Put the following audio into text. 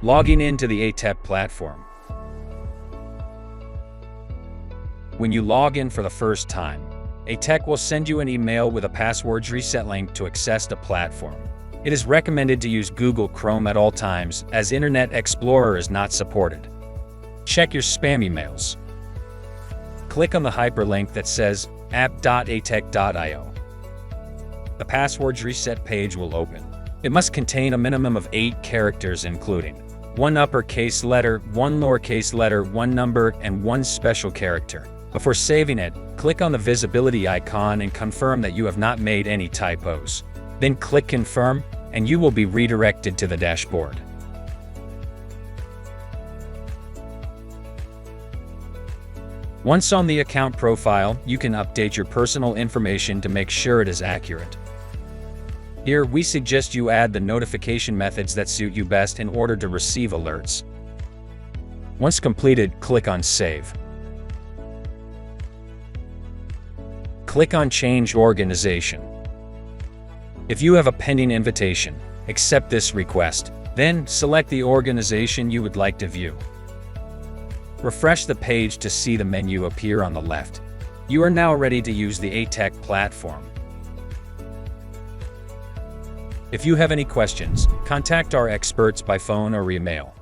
Logging into the ATEK platform. When you log in for the first time, ATEK will send you an email with a password reset link to access the platform. It is recommended to use Google Chrome at all times, as Internet Explorer is not supported. Check your spam emails. Click on the hyperlink that says app.atek.io. The passwords reset page will open. It must contain a minimum of 8 characters, including 1 uppercase letter, 1 lowercase letter, 1 number, and 1 special character. Before saving it, click on the visibility icon and confirm that you have not made any typos. Then click Confirm, and you will be redirected to the dashboard. Once on the account profile, you can update your personal information to make sure it is accurate. Here, we suggest you add the notification methods that suit you best in order to receive alerts. Once completed, click on Save. Click on Change Organization. If you have a pending invitation, accept this request, then select the organization you would like to view. Refresh the page to see the menu appear on the left. You are now ready to use the ATEK platform. If you have any questions, contact our experts by phone or email.